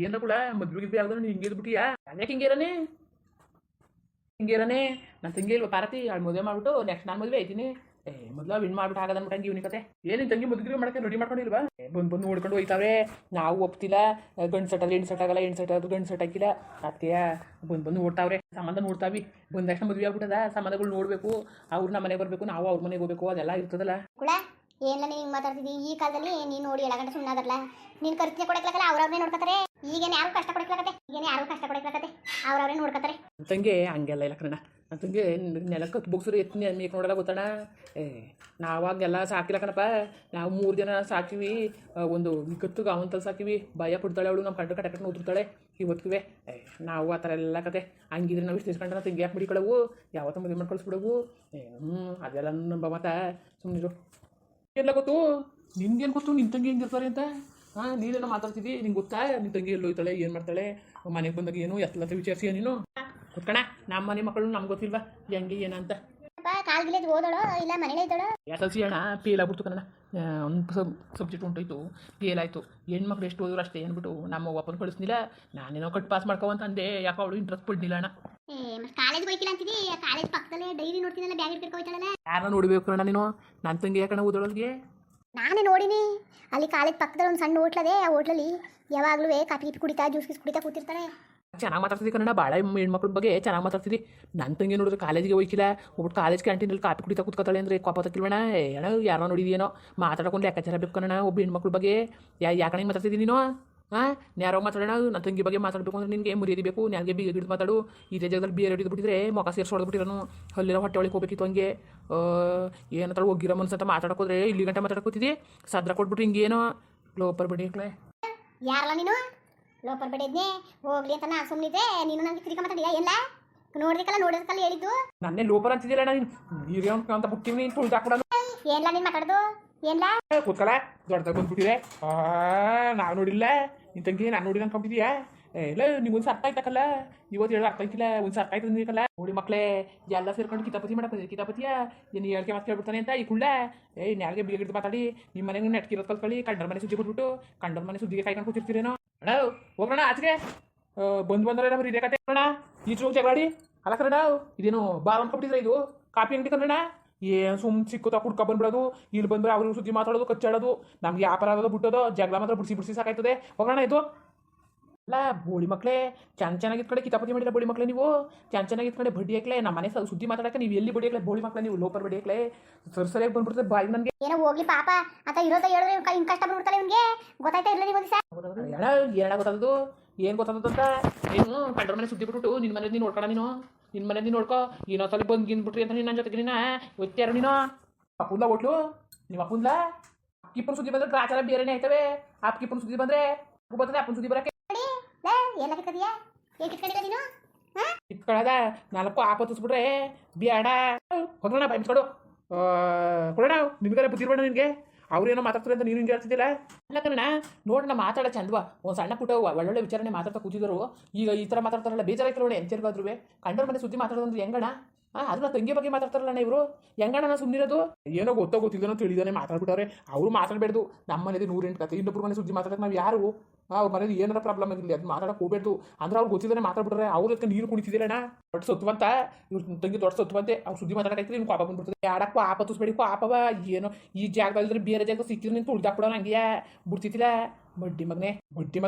ಏನ ಕೂಡ ಮದ್ವೆಗಿದ್ವಿ ಯಾವ್ದಾರು ನೀ ಹಿಂಗೆ ಇದ್ಬಿಟ್ಟಿಯಾ ಯಾಕೆ ಹಿಂಗೇರನೆ ನನ್ನ ತಂಗಿ ಇಲ್ವಾ ಪಾರತಿ ಅವ್ಳು ಮದುವೆ ಮಾಡ್ಬಿಟ್ಟು ನೆಕ್ಸ್ಟ್ ನಾನು ಮದುವೆ ಐತೀನಿ. ಮೊದಲು ವಿನ್ ಮಾಡ್ಬಿಟ್ಟು ಆಗದ ಅನ್ಬಿಟ್ಟಂಗೆ ಇವನಿ ಕತೆ ಏನು ನಿನ್ನ ತಂಗಿ ಮದುವೆ ಮಾಡಕ್ಕೆ ರೆಡಿ ಮಾಡ್ಕೊಂಡಿಲ್ವಾ? ಬಂದು ನೋಡ್ಕೊಂಡು ಹೋಯ್ತಾವ್ರೆ. ನಾವು ಒಪ್ತಿಲ್ಲ, ಗಂಡು ಸೆಟ್ಟಲ್ಲಿ ಹೆಣ್ಣು ಸೆಟ್ ಆಗಲ್ಲ, ಹೆಣ್ಣು ಸೆಟ್ ಅದು ಗಂಡು ಸೆಟ್ ಹಾಕಿಲ್ಲ ಅದಕ್ಕೆ ಬಂದು ನೋಡ್ತಾವ್ರೆ. ಸಂಬಂಧ ನೋಡ್ತಾವಿ. ಬಂದ ತಕ್ಷಣ ಮದುವೆ ಆಗ್ಬಿಟ್ಟದ, ಸಂಬಂಧಗಳು ನೋಡಬೇಕು, ಅವ್ರು ನಮ್ಮ ಮನೆಗೆ ಬರಬೇಕು, ನಾವು ಅವ್ರ ಮನೆಗೆ ಹೋಗ್ಬೇಕು, ಅದೆಲ್ಲ ಇರ್ತದಲ್ಲ. ಏನಿಲ್ಲ ನೀನು ಹಿಂಗೆ ಮಾತಾಡ್ತಿದ್ದಿ ಈ ಕಾಲದಲ್ಲಿ ನೀನು ನೋಡಿ ಎಲ್ಲ ಗಂಟೆ ಸುಮ್ಮನಾದಲ್ಲ. ನೀನು ಖರ್ಚಿಗೆ ಕೊಡಕ್ಲಾಗಲ್ಲ, ಅವ್ರವ್ರನ್ನೇ ನೋಡ್ಕೊತಾರೆ. ಈಗೇನು ಯಾರು ಕಷ್ಟ ಕೊಡಕ್ಲಾಗತ್ತೆ, ಅವ್ರವ್ರೇ ನೋಡ್ಕೊತಾರೆ. ತಂಗಿ ಹಂಗೆಲ್ಲ ಇಲ್ಲ ಕಣ. ನನ್ನ ತಂಗಿ ನೆಲಕ್ಕೆ ಬುಕ್ಸರು ಎತ್ತಿ ಮೇಕ್ ನೋಡಲ್ಲ ಗೊತ್ತಣ. ನಾವಾಗೆಲ್ಲ ಸಾಕಿಲ್ಲ ಕಣಪ್ಪ. ನಾವು 3 ಜನ ಸಾಕಿವಿ. ಒಂದು ಕತ್ತುಗೆ ಅವಂತಲ್ಲಿ ಸಾಕಿವಿ. ಭಯ ಪಡ್ತಾಳೆ ಅವಳು, ನಮ್ಮ ಕಂಡು ಕಟ್ಟಕಟ್ಟು ಉದುರ್ತಾಳೆ ಇವತ್ತಿಗೆ. ನಾವು ಆ ಥರ ಎಲ್ಲ ಕತೆ ಹಂಗಿದ್ರೆ ನಾವು ಇಷ್ಟು ತಿಳ್ಕೊಂಡ್ರೆ ತಂಗಿ ಯಾಕೆ ಬಿಡಿಕೊಳ್ಳವು, ಯಾವತ್ತೂ ಮದುವೆ ಮಾಡಿ ಕಳಿಸ್ಬಿಡವು. ಅದೆಲ್ಲ ನಮ್ಮ ಮತ ಸುಮ್ಮನಿರು. ಎಲ್ಲ ಗೊತ್ತು ನಿನ್ಗೇನು ಗೊತ್ತು ನಿನ್ನ ತಂಗಿ ಹೆಂಗಿರ್ತಾರೆ ಅಂತ? ನೀನೇನೋ ಮಾತಾಡ್ತಿದ್ದಿ, ನಿಂಗೆ ಗೊತ್ತಾ ನಿನ್ನ ತಂಗಿ ಎಲ್ಲಿ ಹೋಯ್ತಾಳೆ, ಏನು ಮಾಡ್ತಾಳೆ, ಮನೆಗೆ ಬಂದಾಗ ಏನು ಎತ್ತಲತ್ತ ವಿಚಾರಿಸಿ ನೀನು ಕುತ್ಕಣ. ನಮ್ಮ ಮನೆ ಮಕ್ಕಳು ನಮ್ಗೆ ಗೊತ್ತಿಲ್ವಾ ಹೆಂಗೆ ಏನಂತ? ಕಾಲ್ಗಿಲೇಜ್ ಓದೋಳು ಇಲ್ಲ ಮನೇಲೇ ಇದ್ದೋಳು. SLC ಅಣ್ಣ ಫೇಲ್ ಆಗ್ಬಿಡ್ತು ಕಣ. ಒಂದು ಸಬ್ಜೆಕ್ಟ್ ಉಂಟೋಯ್ತು, ಫೇಲ್ ಆಯಿತು. ಹೆಣ್ಮಕ್ಳು ಎಷ್ಟು ಓದಿದ್ರು ಅಷ್ಟೇ ಅಂದ್ಬಿಟ್ಟು ನಮ್ಮ ಒಪ್ಪನ ಕಳಿಸ್ನಿಲ್ಲ. ನಾನೇನೋ ಕಟ್ ಪಾಸ್ ಮಾಡ್ಕೋವಂತ ಅಂದೆ, ಯಾಕೋ ಅವಳು ಇಂಟ್ರೆಸ್ಟ್ ಪಡ್ನಿಲ್ಲ ಅಣ್ಣ. ಕಾಲೇಜ್ ಹೋಯ್ತಿಲ್ಲ ಅಂತಿದ್ದಿ, ಕಾಲೇಜ್ ಪಕ್ಕದಲ್ಲೇ ಡೈರಿ ನೋಡ್ತೀನಲ್ಲ, ಬ್ಯಾಗ್ ಇಟ್ಕೊಂಡು ಹೋಯ್ತಾಳಲ್ಲ. ಯಾರನ್ನ ನೋಡಬೇಕು ಅಣ್ಣ ನೀನು? ನನ್ನ ತಂಗಿ ಯಾಕಣ್ಣ ಓದೋಳಿಗೆ? ನಾನೇ ನೋಡಿನಿ ಅಲ್ಲಿ ಕಾಲೇಜ್ ಪಕ್ಕದಲ್ಲಿ ಒಂದು ಸಣ್ಣ ಹೋಟ್ಲದೆ. ಆ ಹೋಟ್ಲಲ್ಲಿ ಯಾವಾಗಲೂ ಕಾಫಿ ಕುಡಿತಾ ಜ್ಯೂಸ್ ಕುಡಿತಾ ಕೂತಿರ್ತಾಳೆ. ಚೆನ್ನಾಗಿ ಮಾತಾಡ್ತಿದ್ದಿ ಕನ್ನಡ, ಭಾಳ ಹೆಣ್ಮಕ್ಳ ಬಗ್ಗೆ ಚೆನ್ನಾಗಿ ಮಾತಾಡ್ತಿದ್ದಿ. ನನ್ನ ತಂಗಿ ನೋಡಿದ್ರೆ ಕಾಲೇಜಿಗೆ ಹೋಯ್ಕಿಲ್ಲ, ಒಬ್ಬಟ್ಟು ಕಾಲೇಜ್ ಕ್ಯಾಂಟೀನಲ್ಲಿ ಕಾಫಿ ಕುಡಿತಾ ಕೂತ್ಕೊತಾಳೆ ಅಂದರೆ ಕೋಪ ತಕ್ಕಿಲ್ವಣ? ಅಣ್ಣ ಯಾರೋ ನೋಡಿದೇನೋ ಮಾತಾಡ್ಕೊಂಡು ಲೆಕ್ಕಾಚಾರ ಬೇಕು ಕಣ. ಒಬ್ಬ ಹೆಣ್ಮಕ್ಳ ಬಗ್ಗೆ ಯಾಕಂಗೆ ಮಾತಾಡ್ತಿದ್ದಿ ನೀನು? ಯಾರೋ ಮಾತಾಡೋಣ. ನನ್ನ ತಂಗಿ ಬಗ್ಗೆ ಮಾತಾಡಬೇಕು ಅಂದ್ರೆ ನಿನಗೆ ಮರ್ಯಾದೆ ಬೇಕು. ನನಗೆ ಬೀಗ ಹಿಡಿದು ಮಾತಾಡು. ಇದೇ ಜಾಗದಲ್ಲಿ ಬೇರೆ ಹಿಡಿದ್ಬಿಟ್ಟಿದ್ರೆ ಮೊಕ ಸೇರಿಸಿ ಹೊಡೆದ್ಬಿಟ್ಟಿರೋನು. ಅಲ್ಲಿರೋ ಹೊಟ್ಟೆ ಒಳಗೆ ಹೋಗ್ಬೇಕಿತ್ತು. ಹಂಗೆ ಏನಂತ ಹೋಗಿರೋ ಮನ್ಸಂತ ಮಾತಾಡೋಕೋದ್ರೆ ಇಲ್ಲಿ ಗಂಟೆ ಮಾತಾಡ್ಕೋತಿದ್ದಿ. ಸದ್ರ ಕೊಟ್ಬಿಟ್ರೆ ಹಿಂಗೇನೋ ಲೋಪರ್ ಬಿಡಿಕ್ಲೆ. ಯಾರಲ್ಲ ನೀನು ಲೋಪರ್ ಬಿಡಿದ್ನೆ ಹೋಗ್ಲಿ ಅಂತ ನಾನು ಸುಮ್ಮನಿದ್ದೆ. ನೀನು ನನಗೆ ತಿರ್ಗ ಮಾತಾಡಿಯಾ? ಎಲ್ಲ ನೋಡಿದ್ಕಲ್ಲ ಹೇಳಿದ್ದು. ನನ್ನೇ ಲೋಪರ್ ಅಂತಿದ್ದಿಲ್ಲ ನೀನು ಹಿರಿಯ ಅಂತ ಬುಕ್ಕಿವ್ ನೀನು ತುಳಿದು ಹಾಕ್ಬಿಡೋದು. ಏನ್ಲ ನೀನು ಮಾತಾಡೋದು? ಏನ್ಲ ಕೂತ್ಕಲ್ಲ ದೊಡ್ಡದಾಗ ಬಂದ್ಬಿಟ್ಟಿದೆ. ನಾವು ನೋಡಿಲ್ಲ ನಿನ್ನ ತಂಗಿ, ನಾನು ನೋಡಿಲ್ಲ ಅನ್ಕೊಂಬಿದ್ದೀಯಾ? ಇಲ್ಲ ನಿಮ್ಗೊಂದು ಅರ್ಥ ಆಯ್ತಕ್ಕಲ್ಲ. ಇವತ್ತು ಹೇಳೋ ಅರ್ಥ ಆಯ್ತಿಲ್ಲ, ಒಂದು ಅರ್ಥ ಆಯ್ತು ನೀಕಲ್ಲ. ನೋಡಿ ಮಕ್ಕಳೇ ಎಲ್ಲ ಸೇರ್ಕೊಂಡು ಕಿತಾಪತಿ ಮಾಡಕ್ಕೆ ಕಿತಾಪತಿಯ ಏನು ಹೇಳ್ಕೆ ಮಾತು ಕೇಳ್ಬಿಡ್ತಾನೆ ಅಂತ ಈ ಕುಳ್ಳ. ನ್ಯಾಲ್ಗೆ ಬೀಗ ಹಿಡಿದು ಮಾತಾಡಿ ನಿಮ್ಮ ಮನೆಗೆ ನೆಟ್ಕಿರೋದು ಕಲ್ತ್ಕೊಳ್ಳಿ. ಕಂಡರ ಮನೆ ಸುದ್ದಿ ಬಿಟ್ಬಿಟ್ಟು ಕಂಡರ ಮನೆ ಸುದ್ದಿಗೆ ಕಾಯ್ಕೊಂಡು ಕೂತಿರ್ತೀರೇನೋ. ಅಣ್ಣ ಹೋಗೋಣ ಆಚೆಗೆ. ಬಂದ್ರೆ ನಮ್ಮ ಇದೇ ಕತೆ ಅಣ್ಣ. ಈಚೆ ಹೋಗಿ ಜಗಳಾಡಿ ಅಲ್ಲ ಕನ್ನಡ. ಇದೇನು ಬಾರ್ ಅನ್ಕೊಬಿಟ್ಟಿದ್ರೆ ಇದು ಕಾಪಿ ಅಂಗಡಿ ಕನ್ನಡ. ಏನು ಸುಮ್ಮನೆ ಸಿಕ್ಕುತ್ತಾ ಕುಡ್ಕೊ ಬಂದ್ಬಿಡೋದು. ಇಲ್ಲಿ ಬಂದ್ರೆ ಅವ್ರಿಗೆ ಸುದ್ದಿ ಮಾತಾಡೋದು, ಕಚ್ಚಾಡೋದು. ನಮ್ಗೆ ವ್ಯಾಪಾರ ಆಗೋದು ಬಿಟ್ಟೋದು, ಜಗಳ ಮಾತ್ರ ಬಿಡಿಸಿ ಸಾಕಾಯ್ತದೆ. ಹೋಗೋಣ ಇದು ಅಲ್ಲ. ಬೋಳಿ ಮಕ್ಕಳೇ ಚೆನ್ನಾಗಿದ್ ಕಡೆ ಕಿತಾಪತಿ ಮಾಡಿಲ್ಲ. ಬೋಳಿ ಮಕ್ಕಳೇ ನೀವು ಚೆನ್ನಾಗಿದ್ ಕಡೆ ಬಡ್ಡಿ ಹಾಕ್ಲೆ. ನಮ್ಮ ಮನೆ ಸುದ್ದಿ ಮಾತಾಡಕ್ಕೆ ನೀವು ಎಲ್ಲಿ ಬಡ್ಡಿ ಹಾಕ್ಲೆ? ಬೋಳಿ ಮಕ್ಕಳೇ ನೀವು ಲೋಪರ್ ಬಡ್ಡಿ ಹಾಕ್ಲೆ. ಸರಿಯಾಗಿ ಬಂದ್ಬಿಡ್ತದೆ ಬಾಯಿ ನನಗೆ. ಏನೋ ಹೋಗ್ಲಿ ಪಾಪ ಅಂತ ಇರೋದ ಹೇಳಿದ್ರೆ ಹಿಂಗೆ ಕಷ್ಟ ಬಂದ್ಬಿಡ್ತಾಳೆ ಇವನಿಗೆ. ಗೊತ್ತಾಯ್ತಾ ಇಲ್ಲ ನೀವು ದಿವಸ? ಏನ ಗೊತ್ತಾದದು? ಏನು ಗೊತ್ತಾದದು ಅಂತ? ಏನು ಕಂಡ್ರ ಮನೆ ಸುದ್ದಿ ಬಿಟ್ಬಿಟ್ಟು ನಿನ್ನ ಮನೆ ನೀನು ನೋಡ್ಕೊಳ. ನಿನ್ನ ಮನೆ ನೀನು ನೋಡ್ಕೊ. ಇನ್ನೊಂದ್ಸಲ ಬಂದು ಗಿನ್ಬಿಟ್ರಿ ಅಂತ ನೀನು ನನ್ನ ಜೊತೆಗೆ ನೀನು ಒತ್ತಾರು. ನೀನು ಅಪ್ಪುಂದ ಹೋಟ್ಲು ನಿಮ್ಮ ಅಪ್ಪುಂದ ಅಪ್ಪಿಪ್ಪನ ಸುದ್ದಿ ಬಂದ್ರೆ ಗ್ರಾಚಾರ ಬೇರೆನೇ ಆಯ್ತವೆ. ಅಪ್ಪಿಪ್ಪನ ಸುದ್ದಿ ಬಂದ್ರೆ ಬರ್ತದೆ, ಅಪ್ಪನ ಸುದ್ದಿ ಬರಕ್ಕೆ ಇಟ್ಕೊಳ್ಳದ 4 ಆಪತ್ತಿಸ್ಬಿಟ್ರೆ ಬೇಡ. ಹೊಂದ್ರಣ ಬಾಯ್ ಮಿಸ್ಕೊಡು ಕೊಡೋಣ. ನಿಮ್ಗಾರೆ ಬುದ್ಧಿರ್ಬೇಡ ನಿನಗೆ. ಅವ್ರೇನೋ ಮಾತಾಡ್ತಾರೆ ಅಂತ ನೀನು ಹಿಂಗೆ ಹೇಳ್ತಿದ್ದಿಲ್ಲ. ಇಲ್ಲ ಕಣ ನೋಡೋಣ ಮಾತಾಡೋ ಚಂದವಾ. ಒಂದು ಸಣ್ಣ ಪುಟ್ಟ ಒಳ್ಳೊಳ್ಳೆ ವಿಚಾರಣೆ ಮಾತಾಡ್ತಾ ಕೂತಿದ್ರು. ಈಗ ಈ ಥರ ಮಾತಾಡ್ತಾರಲ್ಲ ಬೇಜಾರಾಯ್ತು ನೋಡಿ. ಎಂತಿರ್ಗಾದ್ರು ಕಂಡರ ಮನೆ ಸುದ್ದಿ ಮಾತಾಡೋದಂದ್ರೆ ಹೆಂಗಣ? ಅದನ್ನ ತಂಗಿ ಬಗ್ಗೆ ಮಾತಾಡ್ತಾರಲ್ಲ ಇವರು. ಹೆಂಗಣ ನಾನು ಸುಮ್ಮನಿರೋದು? ಏನೋ ಗೊತ್ತಿಲ್ಲನೋ ತಿಳಿದಾನೆ ಮಾತಾಡ್ಬಿಟ್ಟವ್ರೆ. ಅವರು ಮಾತಾಡಬೇಡ್ದು. ನಮ್ಮ ಮನೇಲಿ 108 ಕತೆ. ಇನ್ನೊಬ್ರು ಮನೆ ಸುದ್ದಿ ಮಾತಾಡೋಕೆ ನಾವು ಯಾರು? ಅವ್ರ ಮನೇಲಿ ಏನಾರ ಪ್ರಾಬ್ಲಮ್ ಆಗಿರಲಿ ಅದು ಮಾತಾಡಕ್ಕೆ ಹೋಗ್ಬೇಡ್ದು. ಅಂದ್ರೆ ಅವ್ರು ಗೊತ್ತಿದ್ದಾನೆ ಮಾತಾಡ್ಬಿಟ್ರೆ ಅವ್ರ ಅದಕ್ಕೆ ನೀರು ಕುಣಿತಿದ್ದೀರಣ್ಣ. ದೊಡ್ಡ ಸತ್ವಂತ ಇವ್ರ ತಂಗಿ ದೊಡ್ಡ ಸತ್ವಂತೆ. ಅವ್ರು ಸುದ್ದಿ ಮಾತಾಡಕ್ಕೆ ನಿಮ್ಗೆ ಪಾಪ ಬಂದ್ಬಿಡ್ತದೆ. ಯಾಡಕ್ಕೂ ಆಪತ್ತಿಸ್ಬೇಡಿ ಪಾಪವ. ಏನೋ ಈ ಜಾಗದಲ್ಲಿದ್ರೆ ಬೇರೆ ಜಾಗ ಸಿಕ್ಕಿದ್ರೆ ನೀನು ತುಳಿದಾಕ್ಬಿಡೋಣ ಹಂಗೆ ಬಿಡ್ತಿದ್ದಿಲ್ಲ. ಬಡ್ಡಿ ಮಗನೆ ಬಡ್ಡಿ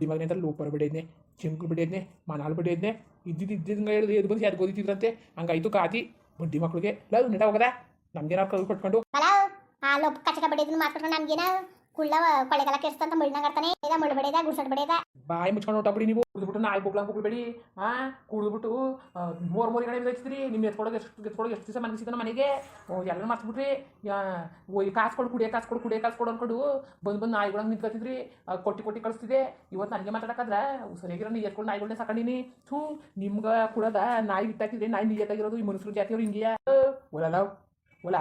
ಮಗನೆ ಅಂತ ಲೋಪರ್ ಬಿಡಿದ್ನೆ, ಚಿಂಕ್ಲು ಬಿಡಿದ್ನೆ, ಮನಾಲ್ ಬಿಡಿದ್ನೆ. ಇದ್ದಿದ್ದಂಗೆ ಹೇಳಿದ್ರೆ ಎದ್ದು ಬಂದು ಯಾರು ಓದಿತಿದ್ರಂತೆ. ಹಂಗಾಯ್ತು ಕಾತಿ ಬಡ್ಡಿ ಮಕ್ಳಿಗೆ. ಇಲ್ಲ ನೆಟ ಹೋಗದ ನಮ್ಗೇನಾರು ಕಲ್ ಕೊಟ್ಕೊಂಡು ಕಚಕ ಬಡಿಯೋದನ್ನ ಮಾತಾಡ್ಕೊಂಡು ನಮ್ಗೇನ ಕುಳ್ಳ ಕೊಳೆಗಾಲ ಕೆರ್ಸ್ತಂತ ಮಣ್ಣಾಗ ಆಡ್ತಾನೆ. ಮಳ್ಳು ಬಡಿಯದ ಗುಡ್ಸಡ್ ಬಡಿಯದ ಬಾಯಿ ಮುಚ್ಕೊಂಡು ಹೊಟ್ಟಬಿಡಿ ನೀವು. ಕುಡಿದ್ಬಿಟ್ಟು ನಾಯಿ ಹೋಗ್ಬೇಡಿ. ಕುಡಿದ್ಬಿಟ್ಟು ಮೋರಿ ಕಡೆ ಬೆಳೆಸ್ತೀರಿ. ನಿಮ್ಮ ಎತ್ಕೊಳಗೆ ಎಷ್ಟು ದಿವಸ ಮನಗಿಸಿದ ಮನೆಗೆ ಎಲ್ಲ ಮರ್ಸ್ಬಿಟ್ರಿ. ಕಾಸ್ಕೊಡು ಕುಡಿಯೋ ಕಾಸ್ಕೊಡು ಅನ್ಕೊಂಡು ಬಂದು ನಾಯಿಗಳಂಗೆ ನಿಂತ್ಕೊತಿದ್ರಿ. ಕೊಟ್ಟಿ ಕಳಿಸ್ತಿದೆ. ಇವತ್ತು ನನಗೆ ಮಾತಾಡೋಕ್ಕಾದ್ರೆ ಸರಿಯಾಗಿರೋ ನೀ ಎತ್ಕೊಂಡು ನಾಯಿಗಳನ್ನೇ ಸಾಕೊಂಡಿನಿ. ನಿಮ್ಗೆ ಕುಡದ ನಾಯಿ ಬಿಟ್ಟಾಕಿದ್ರೆ ನಾಯಿ ನೀಯತ್ತಾಗಿರೋದು. ಈ ಮನುಷ್ಯರು ಜಾತಿಯವ್ರು ಹಿಂಗೆಯಾ ಒಲ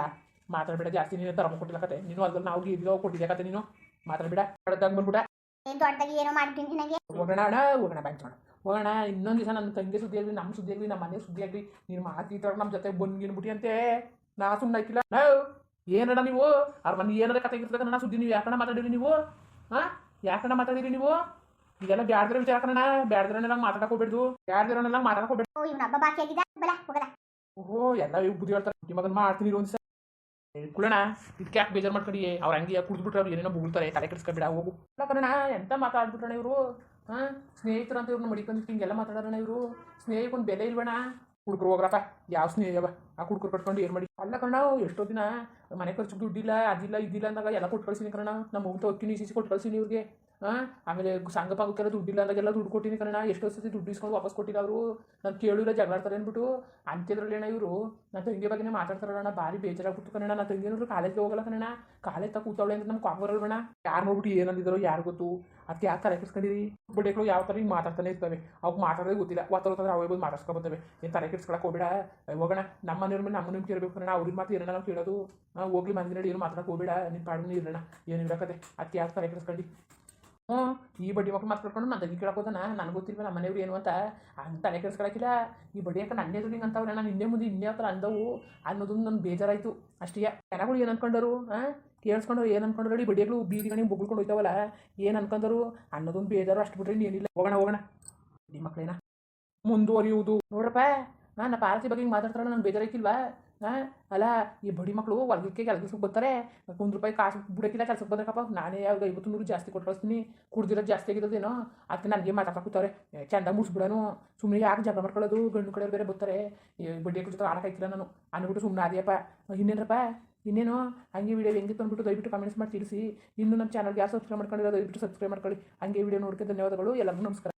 ಮಾತಾಡ್ಬೇಡ ಜಾಸ್ತಿ. ನೀನು ತರ ಕೊಟ್ಟಿಲ್ಲ ಕತೆ. ನೀನು ಅದ್ರಲ್ಲಿ ನಾವು ಗೀದಿರೋ ಕೊಟ್ಟಿದ್ದೆ ಕತೆ. ನೀನು ಮಾತಾಡ್ಬೇಡ. ಕಡ್ದಾಗ ಬಂದ್ಬಿಡ. ಹೋಗೋಣ ಬ್ಯಾಂಕ್ ಹೋಗೋಣ. ಇನ್ನೊಂದು ದಿವಸ ನನ್ನ ತಂಗಿ ಸುದ್ದಿ ಆಗಲಿ, ನಮ್ಮ ಸುದ್ದಿ ಆಗಲಿ, ನಮ್ಮ ಮನೆ ಸುದ್ದಿ ಆಗಲಿ, ನೀನು ಮಾತಿದ್ದಾಗ ನಮ್ಮ ಜೊತೆ ಬಂದ್ಗಿನ್ಬಿಟ್ಟಿ ಅಂತೆ ನಾ ಸುಮ್ಮನೆ ಆಯ್ತಿಲ್ಲ. ಏನಣ್ಣ ನೀವು ಅವ್ರ ಮನೆ ಏನಾರ ಕತೆ ಇರ್ತದೆ ನನ್ನ ಸುದ್ದಿ ನೀವು ಯಾಕಣ್ಣ ಮಾತಾಡಿರಿ ನೀವು? ಯಾಕಣ್ಣ ಮಾತಾಡಿರಿ ನೀವು? ಇದೆಲ್ಲ ಬ್ಯಾಡ್ದ್ರ ವಿಚಾರ ಕಣ ಬ್ಯಾಡ್ದ್ರನ್ನೆಲ್ಲ ಮಾತಾಡಕ್ ಹೋಗ್ಬೇಡ್ದು ಬ್ಯಾಡ್ದಿರೋನೆಲ್ಲ ಮಾತಾಡಕ್ ಹೋಗ್ಬೇಡ. ಓ ಇವ್ನ ಹಬ್ಬ ಬಾಕಿ ಆಗಿದ್ದ ಬಲ ಹೋಗದ. ಓಹೋ ಎಲ್ಲ ಇವ್ ಬುದ್ಧಿ ಹೇಳ್ತಾರೆ ಹುಟ್ಟಿ ಮಗನ್ ಮಾಡ್ತೀನಿ ಒಂದು ಕುಳ್ಳಣ ಇದಕ್ಕೆ ಯಾಕೆ ಬೇಜಾರು ಮಾಡ್ಕೊಂಡು ಅವ್ರು ಹಂಗೆ ಕುಡಿದ್ಬಿಟ್ರೆ ಅವ್ರು ಏನೇನೋ ಬುಗುಳ್ತಾರೆ ತಲೆ ಕೆಡಿಸ್ಕೊಬೇಡ ಹೋಗು. ಅಲ್ಲ ಕಣ ಎಂತ ಮಾತಾಡ್ಬಿಟ್ರಣ ಇವರು ಹಾಂ ಸ್ನೇಹಿತರು ಅಂತ ಇವ್ರನ್ನ ಮಡಿಕೊಂಡು ಹಿಂಗೆಲ್ಲ ಮಾತಾಡೋಣ ಇವರು ಸ್ನೇಹಕ್ಕೊಂದು ಬೆಲೆ ಇಲ್ವಣ. ಕುಡ್ಕರು ಹೋಗ್ರಪ್ಪ ಯಾವ ಸ್ನೇಹವ ಆ ಕುಡ್ಕರು ಕಟ್ಕೊಂಡು ಏನು ಮಾಡಿ. ಅಲ್ಲ ಕಣ ಎಷ್ಟೋ ದಿನ ಮನೆ ಖರ್ಚು ದುಡ್ಡಿಲ್ಲ ಅದಿಲ್ಲ ಇದಿಲ್ಲ ಅಂದಾಗ ಎಲ್ಲ ಕೊಟ್ಟು ಕಳ್ಸೀನಿ ಕಣ ನಮ್ಮ ಮುಗ್ತ ಅಕ್ಕಿನಿ ಸಿಸಿ ಕೊಟ್ಟು ಕಳ್ಸೀನಿ ಇವ್ರಿಗೆ. ಹಾಂ ಆಮೇಲೆ ಸಂಘ ಪಾಗಕ್ಕೆಲ್ಲ ದುಡ್ಡಿಲ್ಲ ಅಂದಾಗೆಲ್ಲ ದುಡ್ಡು ಕೊಟ್ಟಿನಿ ಕಣ ಎಷ್ಟೋ ಸತಿ ದುಡ್ಡು ಇಸ್ಕೊಂಡು ವಾಪಸ್ ಕೊಟ್ಟಿಲ್ಲ ಅವರು. ನಾನು ಕೇಳಿಲ್ಲ ಜಗಳಾಡ್ತಾರೆ ಅಂದ್ಬಿಟ್ಟು ಅಂತ್ಯದ್ರಲ್ಲಿ ಅಣ್ಣ ಇವರು ನನ್ನ ತಂಗಿ ಬಗ್ಗೆ ಮಾತಾಡ್ತಾರಣ್ಣ ಭಾರಿ ಬೇಜಾರಾಗ್ಬಿಟ್ಟು ಕಣ. ನನ್ನ ತಂಗಿ ನೋಡ್ರು ಕಾಲೇಜ್ಗೆ ಹೋಗಲ್ಲ ಕಣ ಕಾಲೇಜ್ ತ ಕೂತಾವಳೆ ಅಂತ ನಮ್ಗೆ ಕಾಗರಲ್ವಣ. ಯಾರು ನೋಡ್ಬಿಟ್ಟು ಏನಂದಿದ್ದಾರೋ ಯಾರು ಗೊತ್ತು ಅದಕ್ಕೆ ಯಾಕೆ ತಲೆ ಕೆಡ್ಸ್ಕೊಂಡಿರಿ. ಬಡ್ಡೆಗಳು ಯಾವ ಥರ ಹಿಂಗೆ ಮಾತಾಡ್ತಾನೆ ಇರ್ತವೆ ಅವ್ಕೆ ಮಾತಾಡೋದೇ ಗೊತ್ತಿಲ್ಲ ಒತ್ತೊತ್ತಂದ್ರೆ ಅವೇ ಬಂದು ಮಾತಾಡ್ಸ್ಕೊಬರ್ತವೆ. ಏನು ತಲೆ ಕೆಡ್ಸ್ಕೊಳಕ್ಕೆ ಹೋಗ್ಬೇಡ ಹೋಗೋಣ ನಮ್ಮ ಮನೆಯವ್ರ ಮೇಲೆ ನಮ್ಮ ನಿಮ್ಗೆ ಇರಬೇಕು ಕಣ ಅವ್ರಿಗೆ ಮಾತು ಏನೋ ನಾವು ಕೇಳೋದು. ಹೋಗ್ಲಿ ಮಂದಿ ನೋಡಿ ಏನು ಮಾತಾಡಕ್ಕೆ ಹೋಗ್ಬೇಡ ನಿನ್ನ ಪಾಡು ಇರೋಣ ಏನು ಇರಕತೆ ಅದಕ್ಕೆ ಯಾಕೆ ತಲೆ ಕೆಡ್ಸ್ಕೊಂಡು. ಹ್ಞೂ ಈ ಬಡ್ಡಿ ಮಕ್ಳು ಮಾತಾಡ್ಕೊಂಡು ನಾನು ತಂಗಿ ಕೇಳಕೋತಾನ ನನಗೆ ಗೊತ್ತಿಲ್ವ ನಮ್ಮ ಮನೆಯವ್ರು ಏನು ಅಂತ ತಲೆ ಕೆಡ್ಸ್ಕೊಳಕ್ಕಿಲ್ಲ. ಈ ಬಡ್ಡಿ ಯಾಕೆ ನನ್ನೇ ದುಡ್ಡಿಂಗ್ ಅಂತವ್ರೆ ನಾನು ಇನ್ನೇ ಮುಂದೆ ಇನ್ನೇ ಥರ ಅಂದವು ಅನ್ನೋದೊಂದು ನನಗೆ ಬೇಜಾರಾಯಿತು ಅಷ್ಟೇ. ಜನಗಳು ಏನು ಅಂದ್ಕೊಂಡರು ಕೇಳಿಸ್ಕೊಂಡ್ರು ಏನು ಅಂದ್ಕೊಂಡ್ರು ನೋಡಿ ಬಡ್ಡಿಗಳು ಬೀದಿಗಣಿ ಬೊಗಳ್ಕೊಂಡು ಹೋಯ್ತಾವಲ್ಲ ಏನು ಅನ್ಕೊಂಡರು ಅನ್ನೋದೊಂದು ಬೇಜಾರು ಅಷ್ಟು ಬಿಟ್ರೆ ಏನಿಲ್ಲ. ಹೋಗೋಣ ಬಡ್ಡಿ ಮಕ್ಕಳೇನ ಮುಂದುವರಿಯುವುದು ನೋಡ್ರಪ್ಪ ನನ್ನ ಪಾರಸಿ ಬಗ್ಗೆ ಹಿಂಗೆ ಮಾತಾಡ್ತಾರಲ್ಲ ನನಗೆ ಬೇಜಾರಾಯ್ತಿಲ್ವಾ. ಅಲ್ಲ ಈ ಬಡಿ ಮಕ್ಕಳು ಹೊಲಕ್ಕೆ ಕೆಲಸಕ್ಕೆ ಬರ್ತಾರೆ ₹1 ಕಾಸು ಬಿಡೋಕ್ಕಿಲ್ಲ ಕೆಲಸಕ್ಕೆ ಬಂದ್ರಪ್ಪ ನಾನೇ ಯಾವಾಗ 50-100 ಜಾಸ್ತಿ ಕೊಟ್ಟು ಕಳಿಸ್ತೀನಿ ಕುಡ್ದಿರೋದು ಜಾಸ್ತಿ ಆಗಿರೋದೇನೋ ಅದಕ್ಕೆ ನನಗೆ ಮಾತಾಡ್ಕೊತಾರೆ ಚಂದ ಮುಡ್ಸ್ಬಿಡೋನು ಸುಮ್ಮನೆ ಯಾಕೆ ಜಗಳ ಮಾಡ್ಕೊಳ್ಳೋದು ಗಂಡು ಕಡೆ ಬೇರೆ ಬರ್ತಾರೆ ಬಡ್ಡಿ ಜೊತೆ ಆಡೋಕ್ಕಾಯ್ತಿಲ್ಲ ನಾನು ಅಂದ್ಬಿಟ್ಟು ಸುಮ್ಮನೆ ಅದೇಪ್ಪ ಇನ್ನೇನಪ್ಪ ಇನ್ನೇನು ಹಂಗೆ ವೀಡಿಯೋ ಹೆಂಗಿತ್ತು ಅಂದ್ಬಿಟ್ಟು ದಯವಿಟ್ಟು ಕಮೆಂಟ್ಸ್ ಮಾಡಿ ತಿಳಿಸಿ. ಇನ್ನು ನಮ್ಮ ಚಾನಲ್ಗೆ ಯಾರು ಸಬ್ಸ್ಕ್ರೈಬ್ ಮಾಡ್ಕೊಂಡಿರೋ ದಯವಿಟ್ಟು ಸಬ್ಸ್ಕ್ರೈಬ್ ಮಾಡ್ಕೊಳ್ಳಿ. ಹಂಗೆ ವೀಡಿಯೋ ನೋಡ್ಕೊಂಡು ಧನ್ಯವಾದಗಳು ಎಲ್ಲರಿಗೂ ನಮಸ್ಕಾರ.